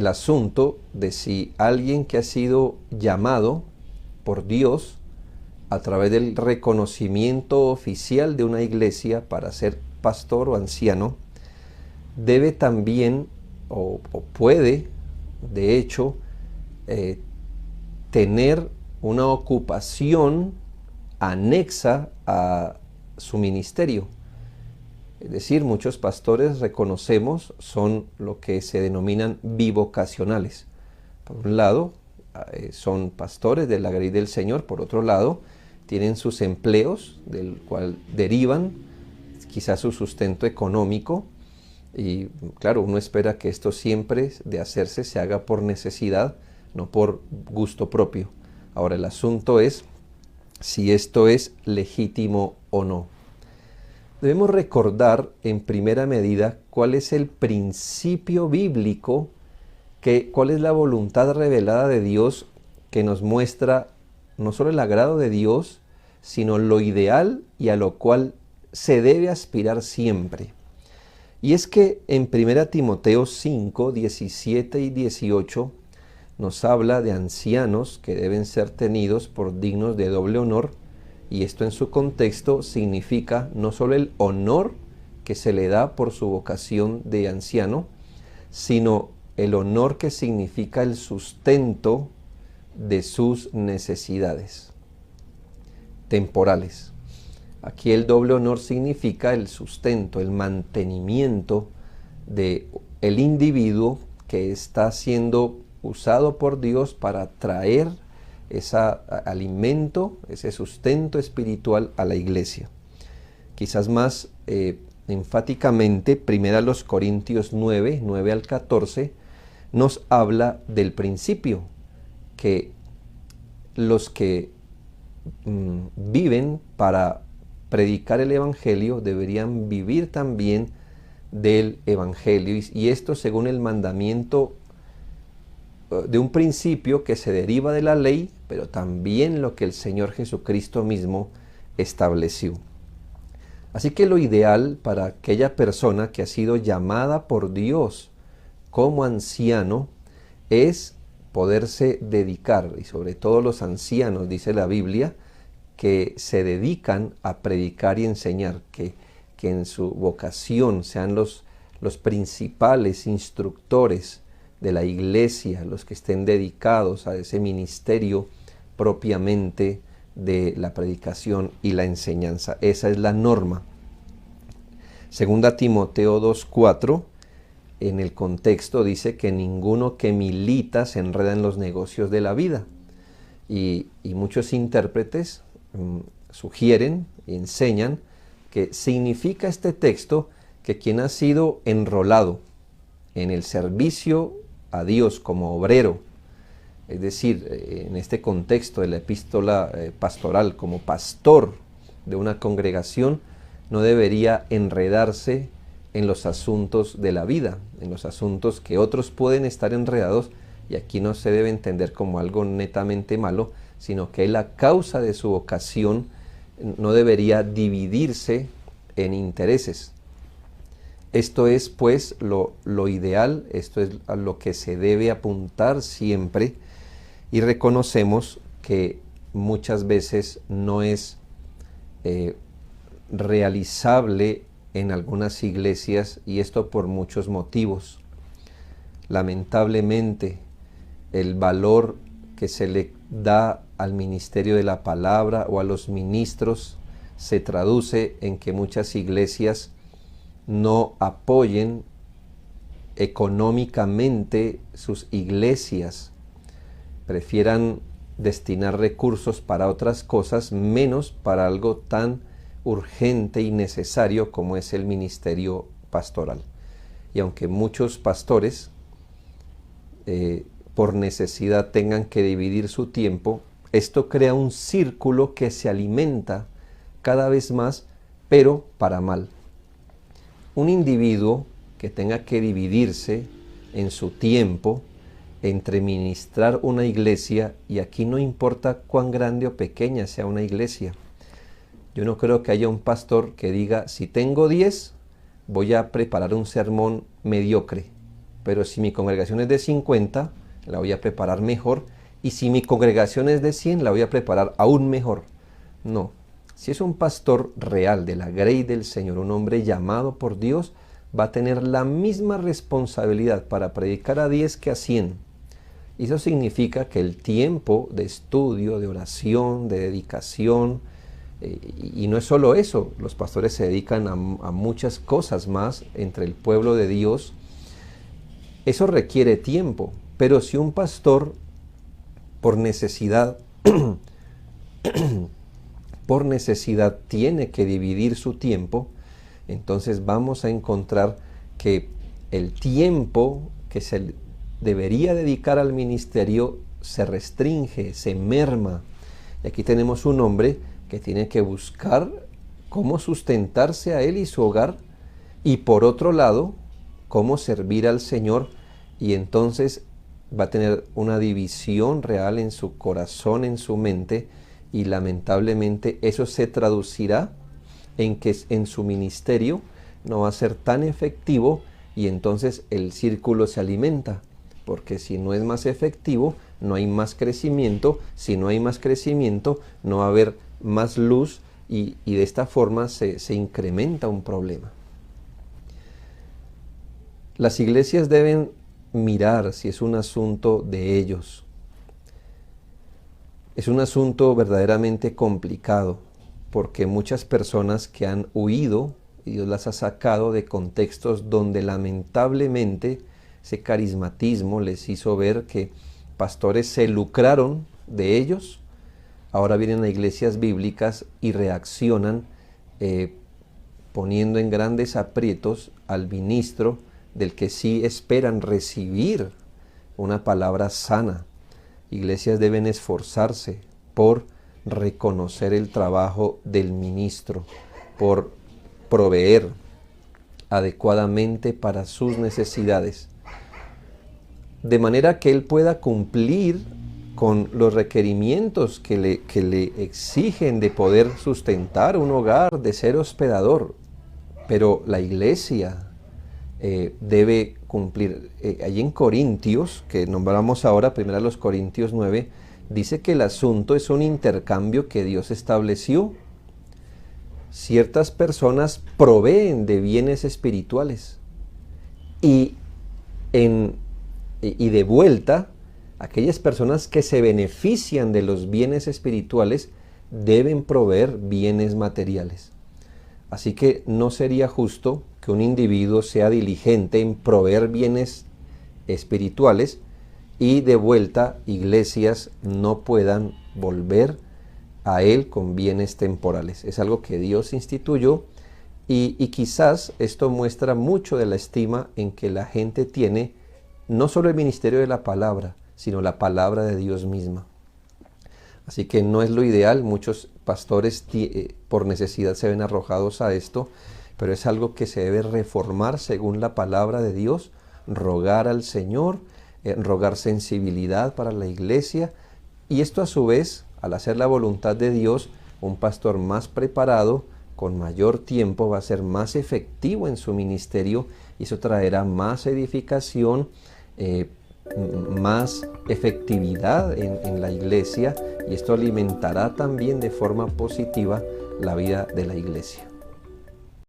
el asunto de si alguien que ha sido llamado por Dios a través del reconocimiento oficial de una iglesia para ser pastor o anciano, debe también o puede, de hecho, tener una ocupación anexa a su ministerio. Es decir, muchos pastores, reconocemos, son lo que se denominan bivocacionales. Por un lado, son pastores de la grey del Señor. Por otro lado, tienen sus empleos, del cual derivan quizás su sustento económico. Y claro, uno espera que esto siempre de hacerse se haga por necesidad, no por gusto propio. Ahora, el asunto es si esto es legítimo o no. Debemos recordar en primera medida cuál es el principio bíblico, cuál es la voluntad revelada de Dios que nos muestra no solo el agrado de Dios, sino lo ideal y a lo cual se debe aspirar siempre. Y es que en 1 Timoteo 5, 17 y 18 nos habla de ancianos que deben ser tenidos por dignos de doble honor, y esto en su contexto significa no solo el honor que se le da por su vocación de anciano, sino el honor que significa el sustento de sus necesidades temporales. Aquí el doble honor significa el sustento, el mantenimiento de el individuo que está siendo usado por Dios para traer ese alimento, ese sustento espiritual a la iglesia. Quizás más enfáticamente, 1 Corintios 9, 9 al 14, nos habla del principio que los que viven para predicar el Evangelio deberían vivir también del Evangelio, y esto según el mandamiento de un principio que se deriva de la ley, pero también lo que el Señor Jesucristo mismo estableció. Así que lo ideal para aquella persona que ha sido llamada por Dios como anciano es poderse dedicar, y sobre todo los ancianos, dice la Biblia, que se dedican a predicar y enseñar, que en su vocación sean los principales instructores de la iglesia, los que estén dedicados a ese ministerio propiamente de la predicación y la enseñanza. Esa es la norma. Segunda Timoteo 2:4, en el contexto dice que ninguno que milita se enreda en los negocios de la vida. Y muchos intérpretes sugieren y enseñan que significa este texto que quien ha sido enrolado en el servicio a Dios como obrero, es decir, en este contexto de la epístola pastoral, como pastor de una congregación, no debería enredarse en los asuntos de la vida, en los asuntos que otros pueden estar enredados, y aquí no se debe entender como algo netamente malo, sino que la causa de su vocación no debería dividirse en intereses. Esto es pues lo ideal, esto es a lo que se debe apuntar siempre, y reconocemos que muchas veces no es realizable en algunas iglesias, y esto por muchos motivos. Lamentablemente, el valor que se le da al ministerio de la palabra o a los ministros se traduce en que muchas iglesias no apoyen económicamente sus iglesias, prefieran destinar recursos para otras cosas menos para algo tan urgente y necesario como es el ministerio pastoral. Y aunque muchos pastores por necesidad tengan que dividir su tiempo, esto crea un círculo que se alimenta cada vez más, pero para mal. Un individuo que tenga que dividirse en su tiempo entre ministrar una iglesia, y aquí no importa cuán grande o pequeña sea una iglesia. Yo no creo que haya un pastor que diga, si tengo 10, voy a preparar un sermón mediocre. pero si mi congregación es de 50, la voy a preparar mejor, y si mi congregación es de 100, la voy a preparar aún mejor. No, si es un pastor real de la grey del Señor, un hombre llamado por Dios, va a tener la misma responsabilidad para predicar a 10 que a 100. Y eso significa que el tiempo de estudio, de oración, de dedicación, y no es solo eso, los pastores se dedican a muchas cosas más entre el pueblo de Dios. Eso requiere tiempo, pero si un pastor por necesidad tiene que dividir su tiempo, entonces vamos a encontrar que el tiempo que se debería dedicar al ministerio se restringe, se merma. Y aquí tenemos un hombre que tiene que buscar cómo sustentarse a él y su hogar, y por otro lado, cómo servir al Señor, y entonces va a tener una división real en su corazón, en su mente, y lamentablemente eso se traducirá en que en su ministerio no va a ser tan efectivo, y entonces el círculo se alimenta, porque si no es más efectivo, no hay más crecimiento. Si no hay más crecimiento, no va a haber más luz, y de esta forma se incrementa un problema. Las iglesias deben mirar si es un asunto de ellos. Es un asunto verdaderamente complicado, porque muchas personas que han huido, y Dios las ha sacado de contextos donde lamentablemente ese carismatismo les hizo ver que pastores se lucraron de ellos, ahora vienen a iglesias bíblicas y reaccionan poniendo en grandes aprietos al ministro, del que sí esperan recibir una palabra sana. Iglesias deben esforzarse por reconocer el trabajo del ministro, por proveer adecuadamente para sus necesidades, de manera que él pueda cumplir con los requerimientos que le exigen de poder sustentar un hogar, de ser hospedador. Pero la iglesia debe cumplir. Allí en Corintios, que nombramos ahora, 1 Corintios 9, dice que el asunto es un intercambio que Dios estableció. Ciertas personas proveen de bienes espirituales, y de vuelta, aquellas personas que se benefician de los bienes espirituales deben proveer bienes materiales. Así que no sería justo que un individuo sea diligente en proveer bienes espirituales y de vuelta iglesias no puedan volver a él con bienes temporales. Es algo que Dios instituyó, y quizás esto muestra mucho de la estima en que la gente tiene no solo el ministerio de la palabra, sino la palabra de Dios misma. Así que no es lo ideal. Muchos pastores por necesidad se ven arrojados a esto, pero es algo que se debe reformar según la palabra de Dios, rogar al Señor, rogar sensibilidad para la iglesia, y esto a su vez, al hacer la voluntad de Dios, un pastor más preparado, con mayor tiempo, va a ser más efectivo en su ministerio, y eso traerá más edificación, más efectividad en la iglesia, y esto alimentará también de forma positiva la vida de la iglesia.